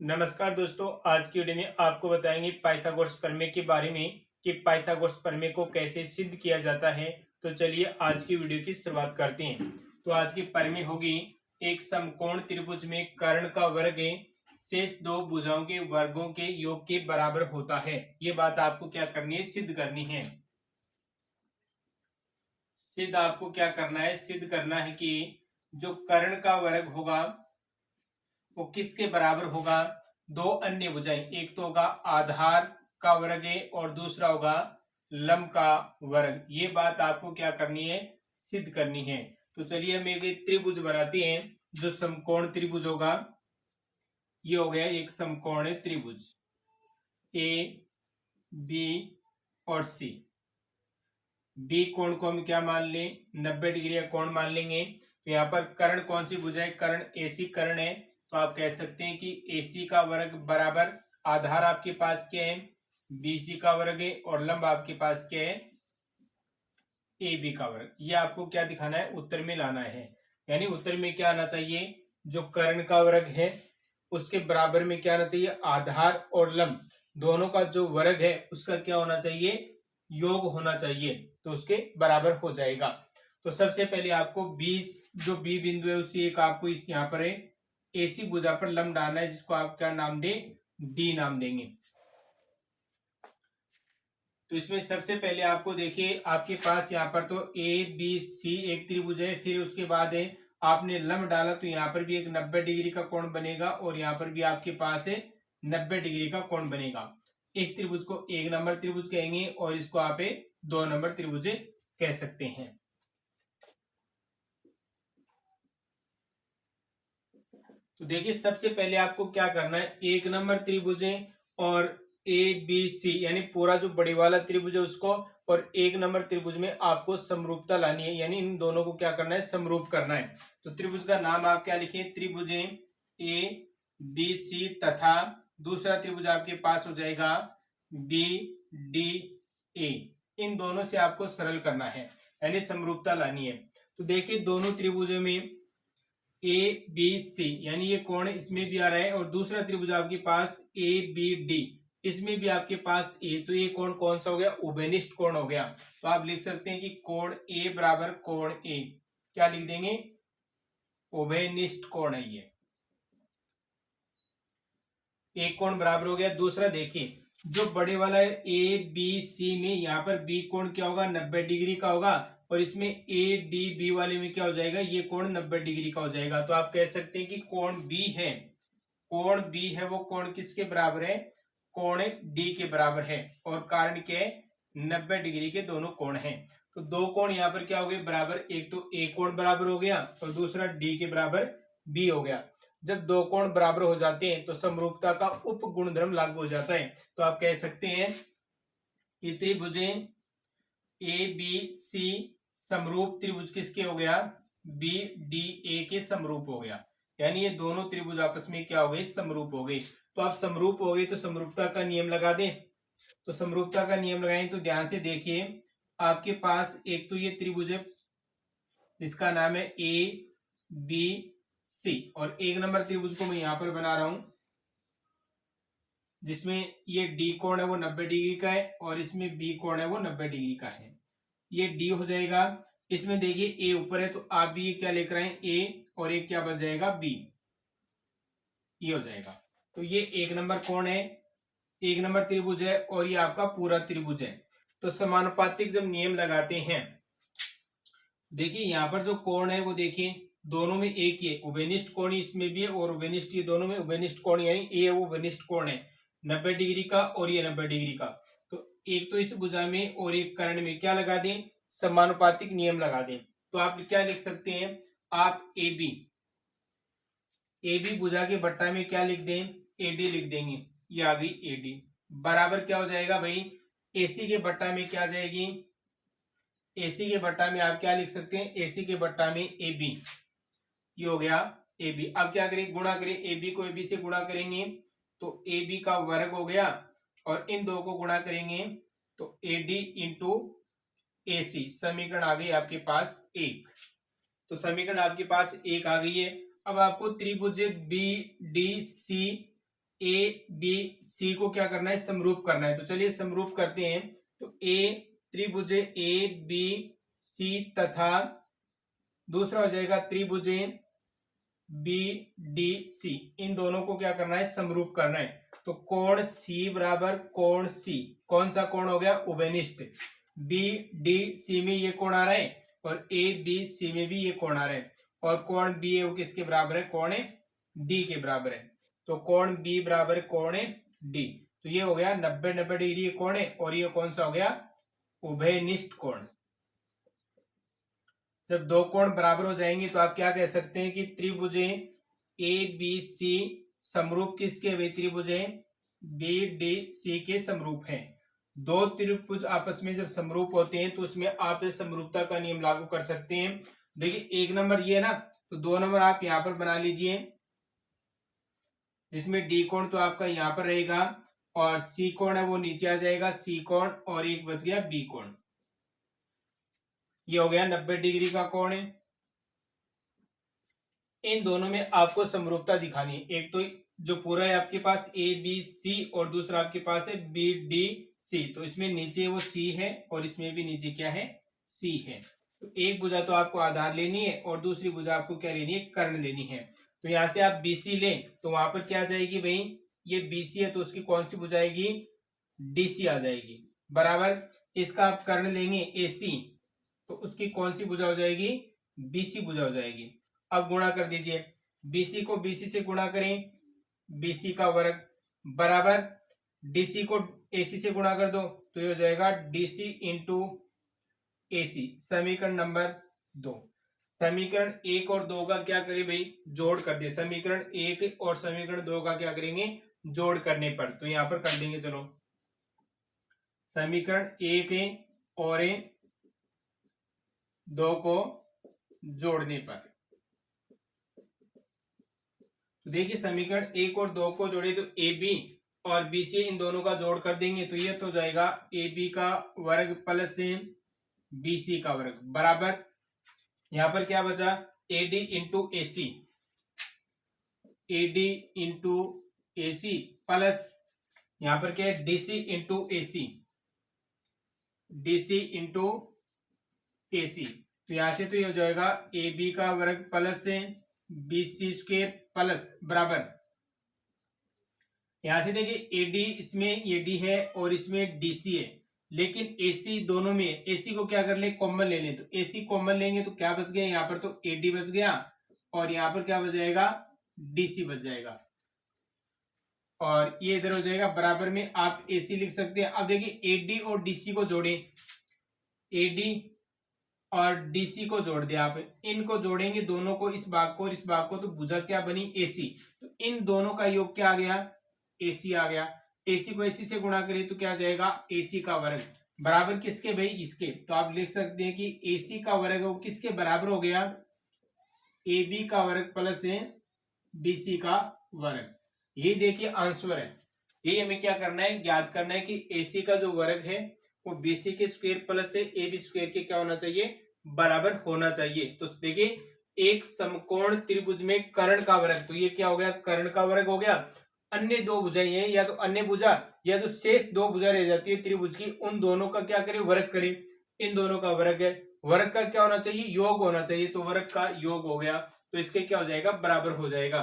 नमस्कार दोस्तों, आज की वीडियो में आपको बताएंगे पाइथागोरस प्रमेय के बारे में कि पाइथागोरस प्रमेय को कैसे सिद्ध किया जाता है। तो चलिए आज की वीडियो की शुरुआत करते हैं। तो आज की प्रमेय होगी, एक समकोण त्रिभुज में कर्ण का वर्ग शेष दो भुजाओं के वर्गों के योग के बराबर होता है। ये बात आपको क्या करनी है, सिद्ध करनी है। सिद्ध आपको क्या करना है, सिद्ध करना है कि जो कर्ण का वर्ग होगा वो किसके बराबर होगा, दो अन्य भुजाएं, एक तो होगा आधार का वर्ग और दूसरा होगा लंब का वर्ग। ये बात आपको क्या करनी है, सिद्ध करनी है। तो चलिए हम एक त्रिभुज बनाते हैं। जो समकोण त्रिभुज होगा, ये हो गया एक समकोण त्रिभुज ए बी और सी। बी कोण को हम क्या मान लें, 90 डिग्री का कोण मान लेंगे। तो यहाँ पर कर्ण कौन सी भुजा है, कर्ण एसी कर्ण है। तो आप कह सकते हैं कि एसी का वर्ग बराबर आधार आपके पास क्या है, बीसी का वर्ग है, और लंब आपके पास क्या है, ए बी का वर्ग। ये आपको क्या दिखाना है, उत्तर में लाना है। यानी उत्तर में क्या आना चाहिए, जो कर्ण का वर्ग है उसके बराबर में क्या आना चाहिए, आधार और लंब दोनों का जो वर्ग है उसका क्या होना चाहिए, योग होना चाहिए। तो उसके बराबर हो जाएगा। तो सबसे पहले आपको 20 जो बी बिंदु है उसी एक आपको इस यहाँ पर एसी भुजा पर लंब डालना है, जिसको आप क्या नाम दें, डी नाम देंगे। तो इसमें सबसे पहले आपको देखिए, आपके पास यहाँ पर तो ए बी सी एक त्रिभुज है, फिर उसके बाद है आपने लंब डाला तो यहाँ पर भी एक 90 डिग्री का कोण बनेगा, और यहाँ पर भी आपके पास है 90 डिग्री का कोण बनेगा। इस त्रिभुज को एक नंबर त्रिभुज कहेंगे और इसको आप 2 नंबर त्रिभुज कह सकते हैं। तो देखिए सबसे पहले आपको क्या करना है, एक नंबर त्रिभुज और ए बी सी यानी पूरा जो बड़े वाला त्रिभुज है उसको, और एक नंबर त्रिभुज में आपको समरूपता लानी है, यानी इन दोनों को क्या करना है, समरूप करना है। तो त्रिभुज का नाम आप क्या लिखें, त्रिभुज ए बी सी, तथा दूसरा त्रिभुज आपके पास हो जाएगा बी डी ए। इन दोनों से आपको सरल करना है, यानी समरूपता लानी है। तो देखिए दोनों त्रिभुजों में ए बी सी यानी ये कोण इसमें भी आ रहा है, और दूसरा त्रिभुज आपके पास ए बी डी, इसमें भी आपके पास ए। तो ये कोण कौन सा हो गया, उभयनिष्ठ कोण हो गया। तो आप लिख सकते हैं कि कोण ए बराबर कोण ए, क्या लिख देंगे, उभयनिष्ठ कोण है ये। एक कोण बराबर हो गया। दूसरा देखिए, जो बड़े वाला है ए बी सी में यहाँ पर बी कोण क्या होगा, 90 डिग्री का होगा, और इसमें ए डी बी वाले में क्या हो जाएगा, ये कोण 90 डिग्री का हो जाएगा। तो आप कह सकते हैं कि कोण बी है, कोण बी है वो कोण किसके बराबर है, कोण डी के बराबर है, और कारण क्या है, 90 डिग्री के दोनों कोण हैं। तो दो कोण यहाँ पर क्या हो गए बराबर, एक तो ए कोण बराबर हो गया और दूसरा डी के बराबर बी हो गया। जब दो कोण बराबर हो जाते हैं तो समरूपता का उप गुणधर्म लागू हो जाता है। तो आप कह सकते हैं कि त्रिभुजें ए बी सी समरूप त्रिभुज किसके हो गया, बी डी ए के समरूप हो गया। यानी ये दोनों त्रिभुज आपस में क्या हो गए, समरूप हो गए। तो आप समरूप हो गए तो समरूपता का नियम लगा दें। तो समरूपता का नियम लगाएं तो ध्यान से देखिए, आपके पास एक तो ये त्रिभुज है जिसका नाम है ए बी सी, और एक नंबर त्रिभुज को मैं यहां पर बना रहा हूं जिसमें ये डी कोण है वो 90 डिग्री का है, और इसमें बी कोण है वो 90 डिग्री का है। ये डी हो जाएगा। इसमें देखिए ए ऊपर है तो आप भी क्या लेकर आए, ए, और एक क्या बच जाएगा, बी, ये हो जाएगा। तो ये एक नंबर कोण है, एक नंबर त्रिभुज है, और ये आपका पूरा त्रिभुज है। तो समानुपातिक जब नियम लगाते हैं, देखिए यहां पर जो कोण है वो देखिए दोनों में एक ही है, उभयनिष्ठ कोण इसमें भी है और उभयनिष्ठ, ये दोनों में उभयनिष्ठ कोण, यानी ए वो उभयनिष्ठ कोण है 90 डिग्री का और ये 90 डिग्री का। तो एक तो इस भुजा में और एक कर्ण में क्या लगा दें, समानुपातिक नियम लगा दें। तो आप क्या लिख सकते हैं, आप ए बी भुजा के बट्टा में क्या लिख दें, ए डी लिख देंगे। ये आ गई ए डी बराबर क्या हो जाएगा भाई, एसी के बट्टा में क्या आ जाएगी, एसी के बट्टा में आप क्या लिख सकते हैं, एसी के बट्टा में ए बी, ये हो गया ए बी। अब क्या करें, गुणा करें, ए बी को ए बी से गुणा करेंगे तो ए बी का वर्ग हो गया, और इन दो को गुणा करेंगे तो ए डी इंटू ए सी। समीकरण आ गई आपके पास एक। तो समीकरण आपके पास एक आ गई है। अब आपको त्रिभुज B D C A B C को क्या करना है, समरूप करना है। तो चलिए समरूप करते हैं। तो ए त्रिभुज ए बी सी तथा दूसरा हो जाएगा त्रिभुज बी डी सी, इन दोनों को क्या करना है, समरूप करना है। तो कोण सी बराबर कोण सी, कौन सा कोण हो गया, उभयनिष्ठ। बी डी सी में ये कोण आ रहा है और ए बी सी में भी ये कोण आ रहा है, और कोण बी है वो किसके बराबर है, कोण डी के बराबर है। तो कोण बी बराबर कोण डी, तो ये हो गया 90-90 डिग्री कोण है, और ये कौन सा हो गया, उभयनिष्ठ कोण। जब दो कोण बराबर हो जाएंगे तो आप क्या कह सकते हैं कि त्रिभुज ए बी सी समरूप किसके, वे त्रिभुज बी डी सी के समरूप हैं। दो त्रिभुज आपस में जब समरूप होते हैं तो उसमें आप इस समरूपता का नियम लागू कर सकते हैं। देखिए 1 नंबर ये ना, तो 2 नंबर आप यहां पर बना लीजिए, जिसमें डी कोण तो आपका यहां पर रहेगा और सी कोण है वो नीचे आ जाएगा, सी कोण, और एक बच गया बी कोण। ये हो गया 90 डिग्री का कोण है। इन दोनों में आपको समरूपता दिखानी है। एक तो जो पूरा है आपके पास ए बी सी, और दूसरा आपके पास है बी डी सी। तो इसमें नीचे वो सी है और इसमें भी नीचे क्या है, सी है। तो एक भुजा तो आपको आधार लेनी है और दूसरी भुजा आपको क्या लेनी है, कर्ण लेनी है। तो यहां से आप बीसी लें तो वहां पर क्या आ जाएगी भाई, ये बीसी है तो उसकी कौन सी भुजा आएगी, डीसी आ जाएगी, बराबर। इसका आप कर्ण लेंगे एसी, तो उसकी कौन सी भुजा हो जाएगी, बीसी भुजा हो जाएगी। अब गुणा कर दीजिए, बीसी को बीसी से गुणा करें, बीसी का वर्ग बराबर डीसी को एसी से गुणा कर दो, तो ये हो जाएगा डीसी इंटू एसी। समीकरण नंबर 2। समीकरण 1 और 2 का क्या करें भाई, जोड़ कर दिए। समीकरण 1 और समीकरण 2 का क्या करेंगे, जोड़ करने पर। तो यहां पर कर देंगे, चलो समीकरण 1 और 2 को जोड़ने पर। तो देखिए समीकरण 1 और 2 को जोड़े तो ए बी और बी सी, इन दोनों का जोड़ कर देंगे तो ये तो जाएगा ए बी का वर्ग प्लस बी सी का वर्ग, बराबर यहां पर क्या बचा, A D into A C, A D into A C plus यहां पर क्या है, DC into A C, DC into A C. तो यहां से तो ये हो जाएगा ए बी का वर्ग plus B C square plus बराबर, यहां से देखिए एडी, इसमें ये डी है और इसमें डीसी है, लेकिन एसी दोनों में, एसी को क्या कर ले, कॉमन ले लें। तो एसी कॉमन लेंगे तो क्या बच गया, यहाँ पर तो एडी बच गया और यहाँ पर क्या बच जाएगा, डीसी बच जाएगा, और ये इधर हो जाएगा बराबर में आप एसी लिख सकते हैं। अब देखिए एडी और डीसी को जोड़े, एडी और डीसी को जोड़ दिया आप, इनको जोड़ेंगे दोनों को, इस भाग को और इस भाग को, तो भुजा क्या बनी, एसी। तो इन दोनों का योग क्या आ गया, एसी आ गया। एसी को एसी से गुणा करें तो क्या आ जाएगा, एसी का वर्ग, बराबर किसके भाई, इसके। तो आप लिख सकते हैं कि एसी का वर्ग वो किसके बराबर हो गया, ए बी का वर्ग प्लस बीसी का वर्ग। ये देखिए आंसर है। ये हमें क्या करना है, ज्ञात करना है कि एसी का जो वर्ग है वो बीसी के square plus A B square के क्या होना चाहिए, बराबर होना चाहिए। तो देखिए एक समकोण त्रिभुज में कर्ण का वर्ग, तो ये क्या हो गया, कर्ण का वर्ग हो गया। अन्य दो भुजाएं हैं, या तो अन्य भुजा या जो शेष दो भुजा रह जाती है त्रिभुज की, उन दोनों का क्या करें, वर्ग करें। इन दोनों का वर्ग है, वर्ग का क्या होना चाहिए, योग होना चाहिए। तो वर्ग का योग हो गया, तो इसके क्या हो जाएगा, बराबर हो जाएगा।